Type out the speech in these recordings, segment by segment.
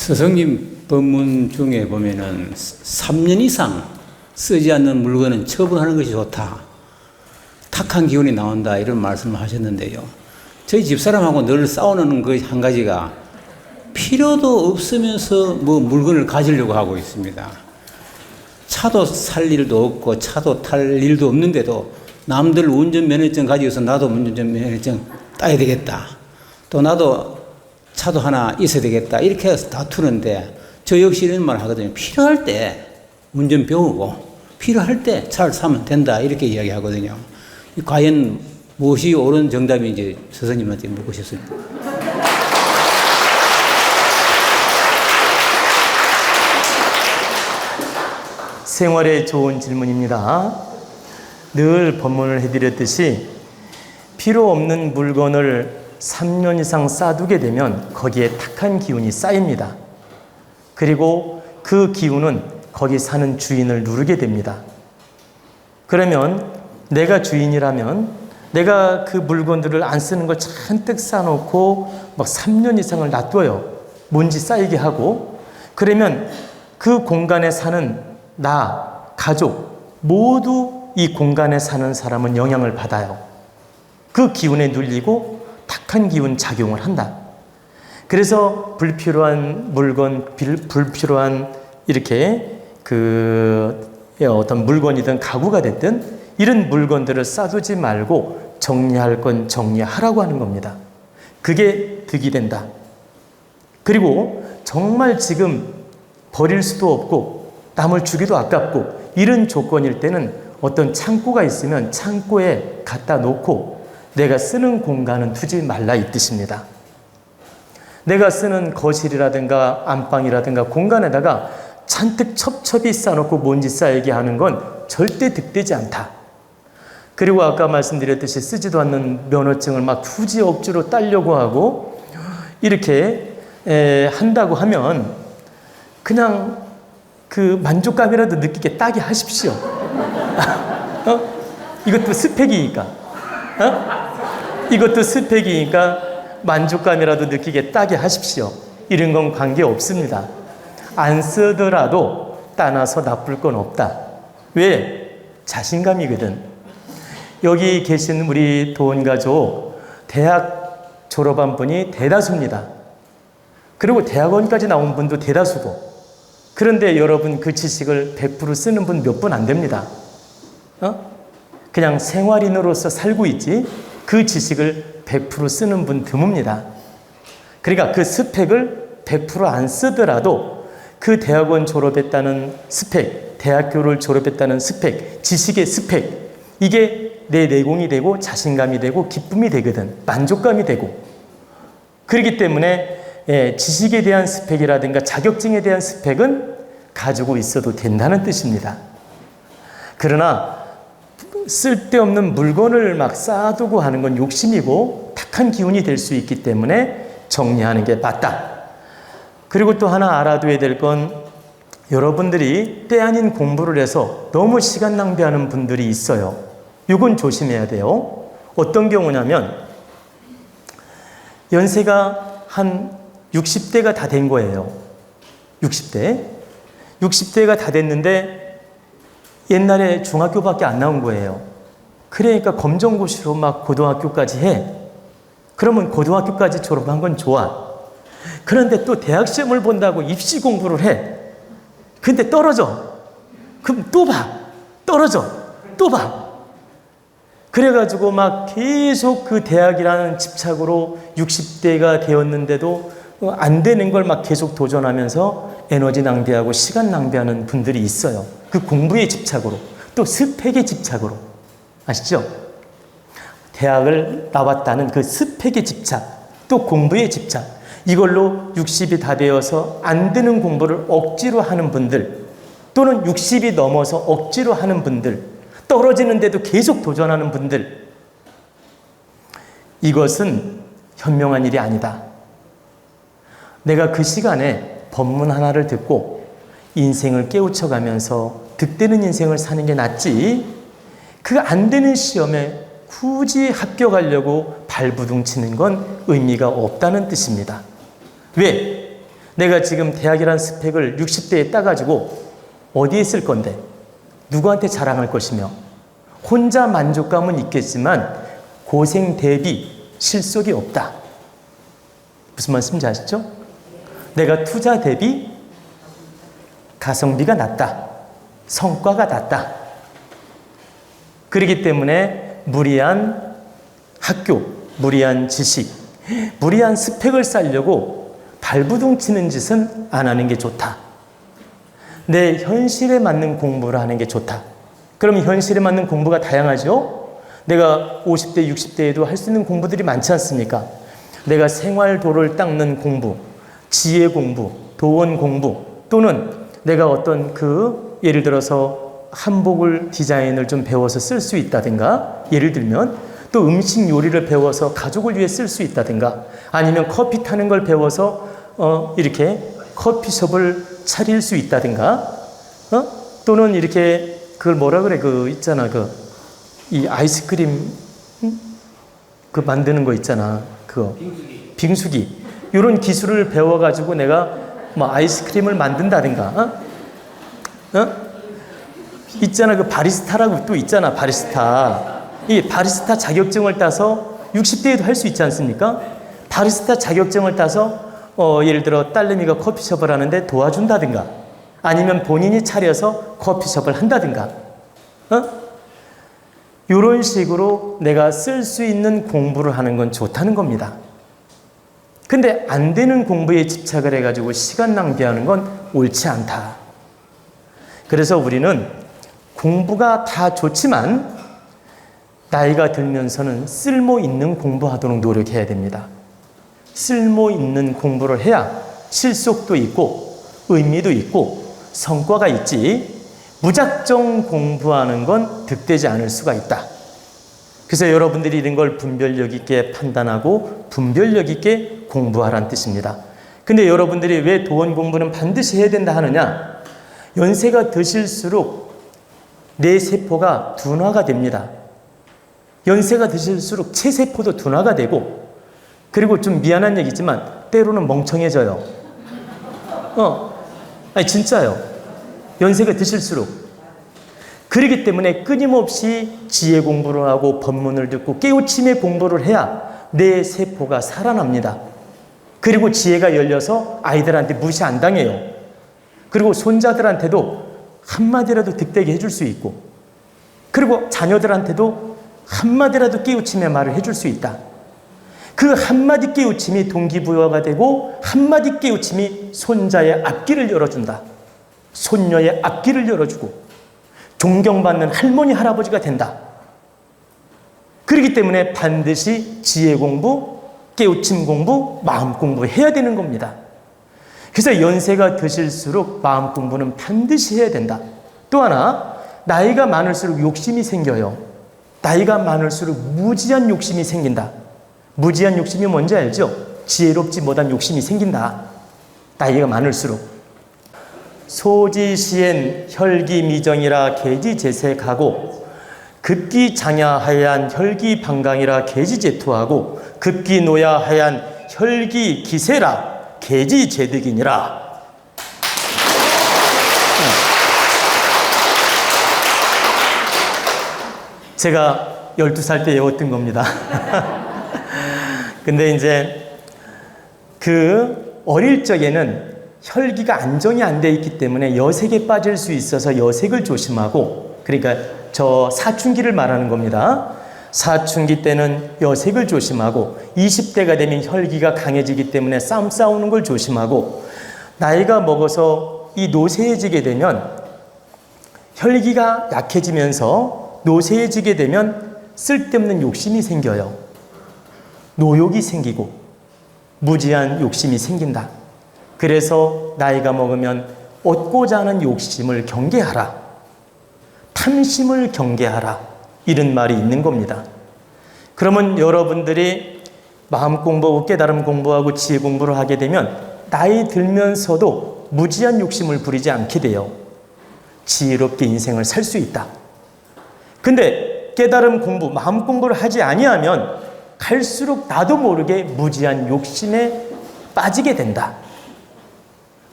스승님 법문 중에 보면은 3년 이상 쓰지 않는 물건은 처분하는 것이 좋다. 탁한 기운이 나온다. 이런 말씀을 하셨는데요. 저희 집사람하고 늘 싸우는 그 한 가지가 필요도 없으면서 뭐 물건을 가지려고 하고 있습니다. 차도 살 일도 없고 차도 탈 일도 없는데도 남들 운전면허증 가지고서 나도 운전면허증 따야 되겠다. 또 나도 차도 하나 있어야 되겠다. 이렇게 해서 다투는데 저 역시 이런 말 하거든요. 필요할 때 운전 배우고 필요할 때 차를 사면 된다. 이렇게 이야기하거든요. 과연 무엇이 옳은 정답인지 스승님한테 묻고 싶습니다. 생활에 좋은 질문입니다. 늘 법문을 해드렸듯이 필요 없는 물건을 3년 이상 쌓아두게 되면 거기에 탁한 기운이 쌓입니다. 그리고 그 기운은 거기 사는 주인을 누르게 됩니다. 그러면 내가 주인이라면 내가 그 물건들을 안 쓰는 걸 잔뜩 쌓아놓고 막 3년 이상을 놔둬요. 먼지 쌓이게 하고. 그러면 그 공간에 사는 나, 가족 모두 이 공간에 사는 사람은 영향을 받아요. 그 기운에 눌리고 탁한 기운 작용을 한다. 그래서 불필요한 물건, 불필요한 이렇게 어떤 물건이든 가구가 됐든 이런 물건들을 쌓아두지 말고 정리할 건 정리하라고 하는 겁니다. 그게 득이 된다. 그리고 정말 지금 버릴 수도 없고 남을 주기도 아깝고 이런 조건일 때는 어떤 창고가 있으면 창고에 갖다 놓고 내가 쓰는 공간은 두지 말라 이 뜻입니다. 내가 쓰는 거실이라든가 안방이라든가 공간에다가 잔뜩 첩첩이 쌓아놓고 먼지 쌓이게 하는 건 절대 득되지 않다. 그리고 아까 말씀드렸듯이 쓰지도 않는 면허증을 막 굳이 억지로 따려고 하고 이렇게 한다고 하면 그냥 그 만족감이라도 느끼게 따게 하십시오. 이것도 스펙이니까. 이것도 스펙이니까 만족감이라도 느끼게 따게 하십시오. 이런 건 관계 없습니다. 안 쓰더라도 따놔서 나쁠 건 없다. 왜? 자신감이거든. 여기 계신 우리 도원가족 대학 졸업한 분이 대다수입니다. 그리고 대학원까지 나온 분도 대다수고. 그런데 여러분 그 지식을 100% 쓰는 분 몇 분 안 됩니다. 그냥 생활인으로서 살고 있지 그 지식을 100% 쓰는 분 드뭅니다. 그러니까 그 스펙을 100% 안 쓰더라도 그 대학원 졸업했다는 스펙, 대학교를 졸업했다는 스펙, 지식의 스펙 이게 내 내공이 되고 자신감이 되고 기쁨이 되거든. 만족감이 되고. 그렇기 때문에 지식에 대한 스펙이라든가 자격증에 대한 스펙은 가지고 있어도 된다는 뜻입니다. 그러나 쓸데없는 물건을 막 쌓아두고 하는 건 욕심이고 탁한 기운이 될 수 있기 때문에 정리하는 게 맞다. 그리고 또 하나 알아둬야 될 건 여러분들이 때 아닌 공부를 해서 너무 시간 낭비하는 분들이 있어요. 이건 조심해야 돼요. 어떤 경우냐면 연세가 한 60대가 다 된 거예요. 60대가 다 됐는데 옛날에 중학교밖에 안 나온 거예요. 그러니까 검정고시로 막 고등학교까지 해. 그러면 고등학교까지 졸업한 건 좋아. 그런데 또 대학 시험을 본다고 입시 공부를 해. 근데 떨어져. 그럼 또 봐. 떨어져. 또 봐. 그래가지고 막 계속 그 대학이라는 집착으로 60대가 되었는데도 안 되는 걸 막 계속 도전하면서 에너지 낭비하고 시간 낭비하는 분들이 있어요. 그 공부의 집착으로 또 스펙의 집착으로 아시죠? 대학을 나왔다는 그 스펙의 집착 또 공부의 집착 이걸로 60이 다 되어서 안 되는 공부를 억지로 하는 분들 또는 60이 넘어서 억지로 하는 분들 떨어지는데도 계속 도전하는 분들 이것은 현명한 일이 아니다. 내가 그 시간에 법문 하나를 듣고 인생을 깨우쳐가면서 득되는 인생을 사는 게 낫지 그 안 되는 시험에 굳이 합격하려고 발부둥 치는 건 의미가 없다는 뜻입니다. 왜? 내가 지금 대학이라는 스펙을 60대에 따가지고 어디에 쓸 건데? 누구한테 자랑할 것이며? 혼자 만족감은 있겠지만 고생 대비 실속이 없다. 무슨 말씀인지 아시죠? 내가 투자 대비 가성비가 낮다. 성과가 낮다. 그렇기 때문에 무리한 학교, 무리한 지식, 무리한 스펙을 쌓으려고 발부둥 치는 짓은 안 하는 게 좋다. 내 현실에 맞는 공부를 하는 게 좋다. 그럼 현실에 맞는 공부가 다양하죠? 내가 50대, 60대에도 할 수 있는 공부들이 많지 않습니까? 내가 생활도를 닦는 공부, 지혜 공부, 도원 공부, 또는 내가 어떤 예를 들어서 한복을 디자인을 좀 배워서 쓸 수 있다든가, 예를 들면 또 음식 요리를 배워서 가족을 위해 쓸 수 있다든가, 아니면 커피 타는 걸 배워서 이렇게 커피숍을 차릴 수 있다든가, 또는 이렇게 그걸 뭐라 그래, 있잖아, 이 아이스크림 만드는 거 있잖아, 빙수기. 이런 기술을 배워가지고 내가 뭐 아이스크림을 만든다든가, 있잖아, 바리스타라고 또 있잖아, 바리스타. 이 바리스타 자격증을 따서 60대에도 할 수 있지 않습니까? 바리스타 자격증을 따서 예를 들어 딸내미가 커피숍을 하는데 도와준다든가, 아니면 본인이 차려서 커피숍을 한다든가, 이런 식으로 내가 쓸 수 있는 공부를 하는 건 좋다는 겁니다. 근데 안 되는 공부에 집착을 해가지고 시간 낭비하는 건 옳지 않다. 그래서 우리는 공부가 다 좋지만 나이가 들면서는 쓸모 있는 공부하도록 노력해야 됩니다. 쓸모 있는 공부를 해야 실속도 있고 의미도 있고 성과가 있지, 무작정 공부하는 건 득되지 않을 수가 있다. 그래서 여러분들이 이런 걸 분별력 있게 판단하고 분별력 있게 공부하라는 뜻입니다. 근데 여러분들이 왜 도원 공부는 반드시 해야 된다 하느냐? 연세가 드실수록 뇌 세포가 둔화가 됩니다. 연세가 드실수록 체세포도 둔화가 되고, 그리고 좀 미안한 얘기지만 때로는 멍청해져요. 아니 진짜요. 연세가 드실수록. 그렇기 때문에 끊임없이 지혜 공부를 하고 법문을 듣고 깨우침의 공부를 해야 내 세포가 살아납니다. 그리고 지혜가 열려서 아이들한테 무시 안 당해요. 그리고 손자들한테도 한마디라도 득되게 해줄 수 있고, 그리고 자녀들한테도 한마디라도 깨우침의 말을 해줄 수 있다. 그 한마디 깨우침이 동기부여가 되고, 한마디 깨우침이 손자의 앞길을 열어준다. 손녀의 앞길을 열어주고 존경받는 할머니, 할아버지가 된다. 그렇기 때문에 반드시 지혜 공부, 깨우침 공부, 마음 공부해야 되는 겁니다. 그래서 연세가 드실수록 마음 공부는 반드시 해야 된다. 또 하나, 나이가 많을수록 욕심이 생겨요. 나이가 많을수록 무지한 욕심이 생긴다. 무지한 욕심이 뭔지 알죠? 지혜롭지 못한 욕심이 생긴다. 나이가 많을수록. 소지시엔 혈기미정이라 계지재색하고, 급기장야하얀 혈기방강이라 계지재투하고, 급기노야하얀 혈기기세라 계지재득이니라. 제가 12살 때 외웠던 겁니다. 근데 이제 어릴 적에는 혈기가 안정이 안 돼 있기 때문에 여색에 빠질 수 있어서 여색을 조심하고, 그러니까 저 사춘기를 말하는 겁니다. 사춘기 때는 여색을 조심하고, 20대가 되면 혈기가 강해지기 때문에 싸우는 걸 조심하고, 나이가 먹어서 이 노쇠해지게 되면 혈기가 약해지면서 노쇠해지게 되면 쓸데없는 욕심이 생겨요. 노욕이 생기고 무지한 욕심이 생긴다. 그래서 나이가 먹으면 얻고자 하는 욕심을 경계하라. 탐심을 경계하라. 이런 말이 있는 겁니다. 그러면 여러분들이 마음 공부하고 깨달음 공부하고 지혜 공부를 하게 되면 나이 들면서도 무지한 욕심을 부리지 않게 돼요. 지혜롭게 인생을 살 수 있다. 근데 깨달음 공부, 마음 공부를 하지 아니하면 갈수록 나도 모르게 무지한 욕심에 빠지게 된다.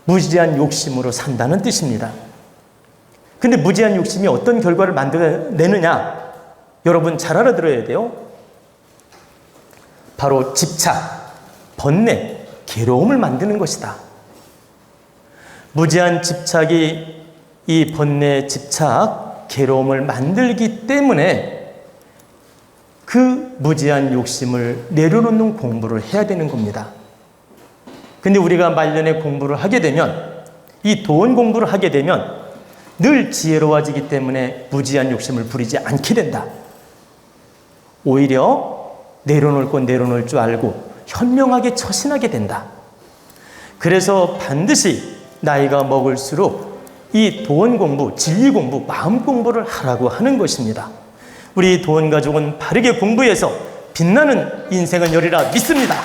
무지한 욕심으로 산다는 뜻입니다. 근데 무지한 욕심이 어떤 결과를 만들어내느냐? 여러분 잘 알아들어야 돼요. 바로 집착, 번뇌, 괴로움을 만드는 것이다. 무지한 집착이 이 번뇌, 집착, 괴로움을 만들기 때문에 그 무지한 욕심을 내려놓는 공부를 해야 되는 겁니다. 근데 우리가 말년에 공부를 하게 되면, 이 도원 공부를 하게 되면 늘 지혜로워지기 때문에 무지한 욕심을 부리지 않게 된다. 오히려 내려놓을 건 내려놓을 줄 알고 현명하게 처신하게 된다. 그래서 반드시 나이가 먹을수록 이 도원 공부, 진리 공부, 마음 공부를 하라고 하는 것입니다. 우리 도원 가족은 바르게 공부해서 빛나는 인생을 열리라 믿습니다.